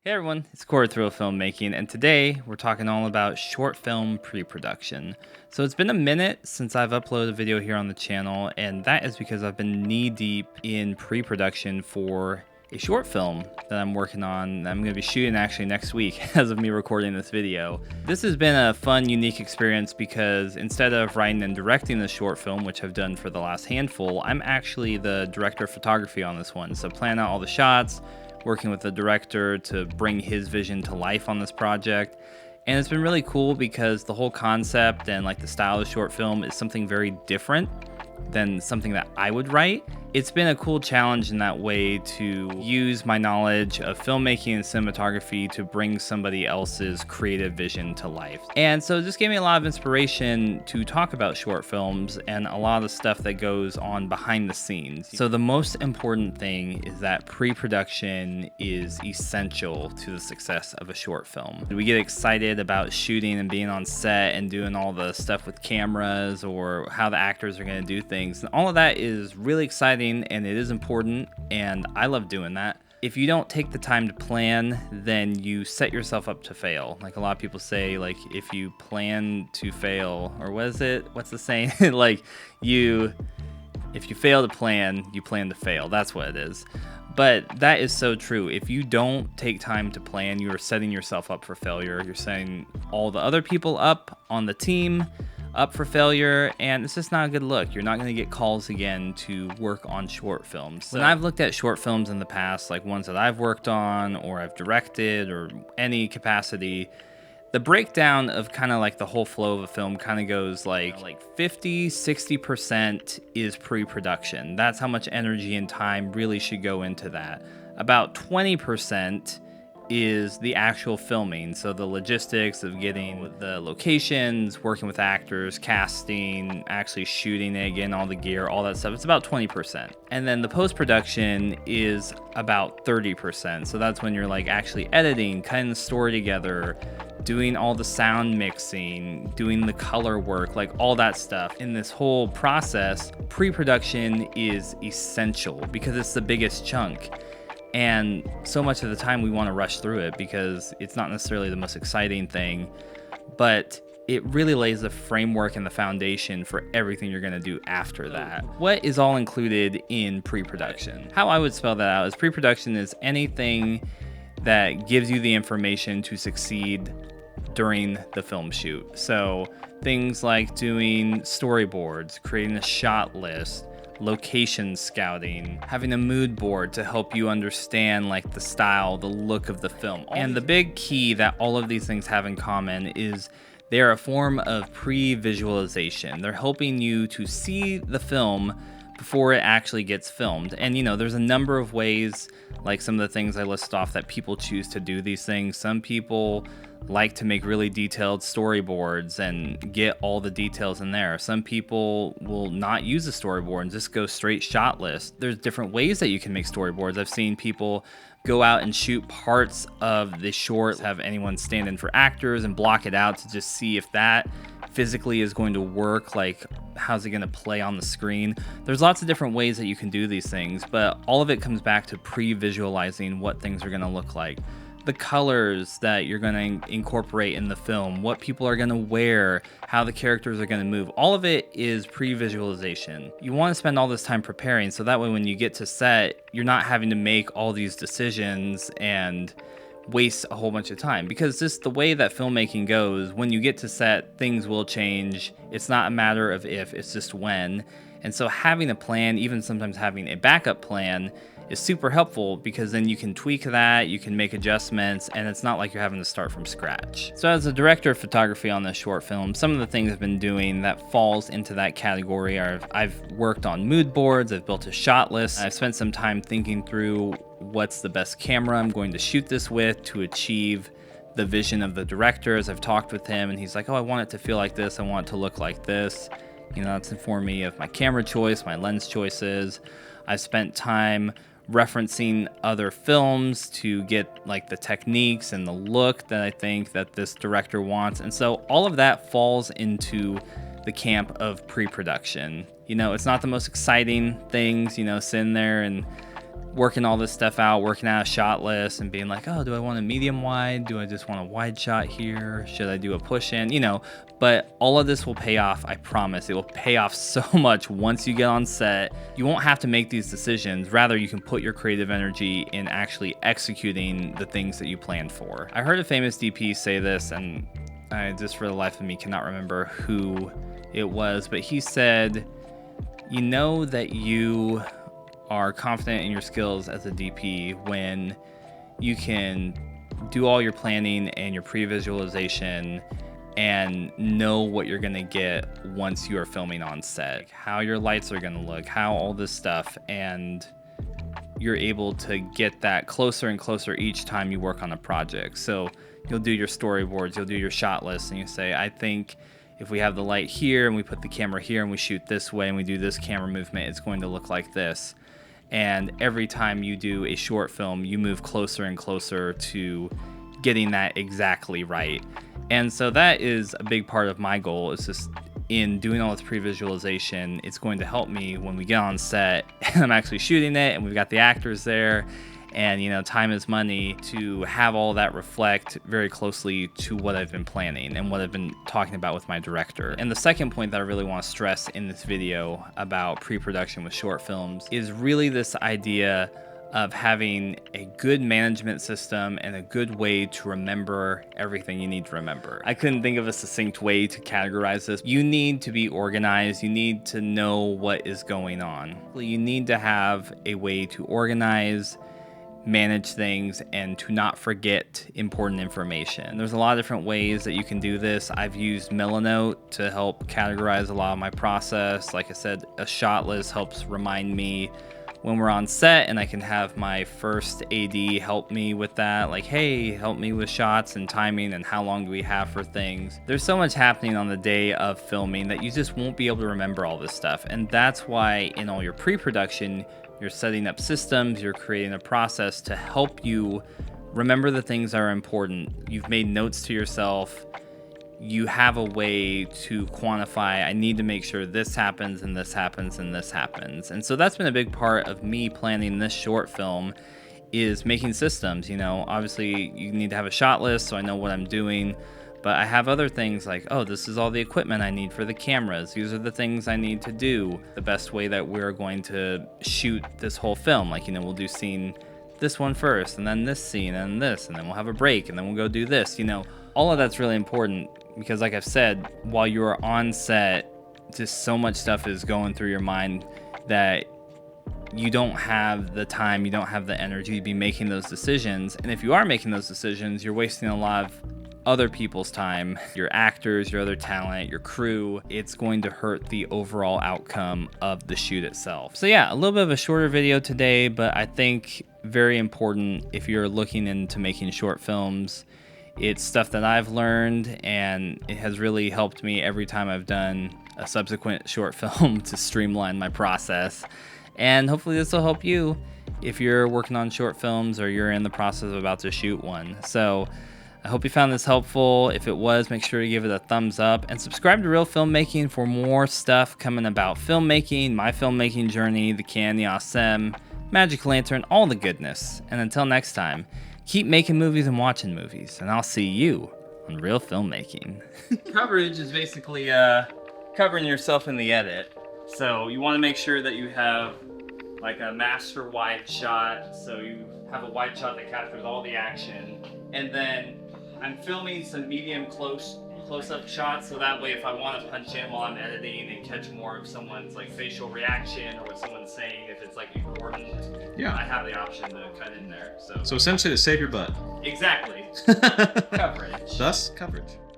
Hey everyone, it's Corey with Reel Filmmaking, and today we're talking all about short film pre-production. So it's been a minute since I've uploaded a video here on the channel, and that is because I've been knee-deep in pre-production for a short film that I'm working on. I'm going to be shooting actually next week as of me recording this video. This has been a fun, unique experience because instead of writing and directing the short film, which I've done for the last handful, I'm actually the director of photography on this one. So planning out all the shots, working with the director to bring his vision to life on this project. And it's been really cool because the whole concept and like the style of the short film is something very different than something that I would write. It's been a cool challenge in that way to use my knowledge of filmmaking and cinematography to bring somebody else's creative vision to life. And so it just gave me a lot of inspiration to talk about short films and a lot of the stuff that goes on behind the scenes. So the most important thing is that pre-production is essential to the success of a short film. We get excited about shooting and being on set and doing all the stuff with cameras or how the actors are going to do things. And all of that is really exciting and it is important, and I love doing that. If you don't take the time to plan, then you set yourself up to fail. Like a lot of people say, like if you plan to fail, or what is it? What's the saying? Like if you fail to plan, you plan to fail. That's what it is. But that is so true. If you don't take time to plan, you are setting yourself up for failure. You're setting all the other people up on the team up for failure, and it's just not a good look. You're not going to get calls again to work on short films. When I've looked at short films in the past, like ones that I've worked on or I've directed or any capacity, the breakdown of kind of like the whole flow of a film kind of goes like 50-60% is pre-production. That's how much energy and time really should go into that. About 20% is the actual filming, so the logistics of getting the locations, working with actors, casting, actually shooting it, getting all the gear, all that stuff. It's about 20%. And then the post-production is about 30%. So that's when you're like actually editing, cutting the story together, doing all the sound mixing, doing the color work, like all that stuff. In this whole process, pre-production is essential because it's the biggest chunk. And so much of the time we want to rush through it because it's not necessarily the most exciting thing, but it really lays the framework and the foundation for everything you're going to do after that. What is all included in pre-production? How I would spell that out is pre-production is anything that gives you the information to succeed during the film shoot. So things like doing storyboards, creating a shot list, location scouting, having a mood board to help you understand like the style, the look of the film. And the big key that all of these things have in common is they're a form of pre-visualization. They're helping you to see the film before it actually gets filmed. And you know, there's a number of ways, like some of the things I list off, that people choose to do these things. Some people like to make really detailed storyboards and get all the details in there. Some people will not use a storyboard and just go straight shot list. There's different ways that you can make storyboards. I've seen people go out and shoot parts of the short, have anyone stand in for actors and block it out to just see if that physically is going to work, like how's it going to play on the screen. There's lots of different ways that you can do these things, but all of it comes back to pre-visualizing what things are going to look like. The colors that you're going to incorporate in the film, what people are going to wear, how the characters are going to move. All of it is pre-visualization. You want to spend all this time preparing so that way when you get to set, you're not having to make all these decisions and waste a whole bunch of time, because just the way that filmmaking goes, when you get to set, things will change. It's not a matter of if, it's just when. And so having a plan, even sometimes having a backup plan, is super helpful because then you can tweak that, you can make adjustments, and it's not like you're having to start from scratch. So as a director of photography on this short film, some of the things I've been doing that falls into that category are I've worked on mood boards, I've built a shot list, I've spent some time thinking through what's the best camera I'm going to shoot this with to achieve the vision of the director. As I've talked with him and he's like, oh, I want it to feel like this, I want it to look like this. You know, that's informed me of my camera choice, my lens choices. I've spent time referencing other films to get like the techniques and the look that I think that this director wants. And so all of that falls into the camp of pre-production. You know, it's not the most exciting things, you know, sitting there and working all this stuff out, working out a shot list and being like, oh, do I want a medium wide? Do I just want a wide shot here? Should I do a push in? You know, but all of this will pay off. I promise it will pay off so much once you get on set. You won't have to make these decisions. Rather, you can put your creative energy in actually executing the things that you planned for. I heard a famous DP say this, and I just for the life of me cannot remember who it was, but he said, you know that you are confident in your skills as a DP when you can do all your planning and your pre-visualization and know what you're gonna get once you are filming on set, how your lights are gonna look, how all this stuff, and you're able to get that closer and closer each time you work on a project. So you'll do your storyboards, you'll do your shot lists, and you say, I think if we have the light here and we put the camera here and we shoot this way and we do this camera movement, it's going to look like this. And every time you do a short film, you move closer and closer to getting that exactly right. And so that is a big part of my goal. It's just in doing all this pre-visualization, it's going to help me when we get on set and I'm actually shooting it and we've got the actors there. And, you know, time is money, to have all that reflect very closely to what I've been planning and what I've been talking about with my director. And the second point that I really want to stress in this video about pre-production with short films is really this idea of having a good management system and a good way to remember everything you need to remember. I couldn't think of a succinct way to categorize this. You need to be organized. You need to know what is going on. You need to have a way to organize, manage things, and to not forget important information. There's a lot of different ways that you can do this. I've used Milanote to help categorize a lot of my process. Like I said, a shot list helps remind me when we're on set, and I can have my first AD help me with that. Like, hey, help me with shots and timing and how long do we have for things. There's so much happening on the day of filming that you just won't be able to remember all this stuff. And that's why in all your pre-production, you're setting up systems, you're creating a process to help you remember the things that are important. You've made notes to yourself. You have a way to quantify, I need to make sure this happens and this happens and this happens. And so that's been a big part of me planning this short film, is making systems. You know, obviously you need to have a shot list so I know what I'm doing. But I have other things like, oh, this is all the equipment I need for the cameras. These are the things I need to do. The best way that we're going to shoot this whole film. Like, you know, we'll do scene this one first, and then this scene, and this, and then we'll have a break, and then we'll go do this. You know, all of that's really important because, like I've said, while you're on set, just so much stuff is going through your mind that you don't have the time, you don't have the energy to be making those decisions. And if you are making those decisions, you're wasting a lot of other people's time, your actors, your other talent, your crew. It's going to hurt the overall outcome of the shoot itself. So yeah, a little bit of a shorter video today, but I think very important if you're looking into making short films. It's stuff that I've learned, and it has really helped me every time I've done a subsequent short film to streamline my process. And hopefully this will help you if you're working on short films or you're in the process of about to shoot one. So I hope you found this helpful. If it was, make sure to give it a thumbs up and subscribe to Reel Filmmaking for more stuff coming about filmmaking, my filmmaking journey, the Canon, the Awesome, Magic Lantern, all the goodness. And until next time, keep making movies and watching movies, and I'll see you on Reel Filmmaking. Coverage is basically covering yourself in the edit. So you want to make sure that you have like a master wide shot, so you have a wide shot that captures all the action. And then I'm filming some medium close-up shots, so that way if I want to punch in while I'm editing and catch more of someone's like facial reaction or what someone's saying, if it's like important, yeah, I have the option to cut in there. So essentially to save your butt. Exactly. Coverage. Thus, coverage.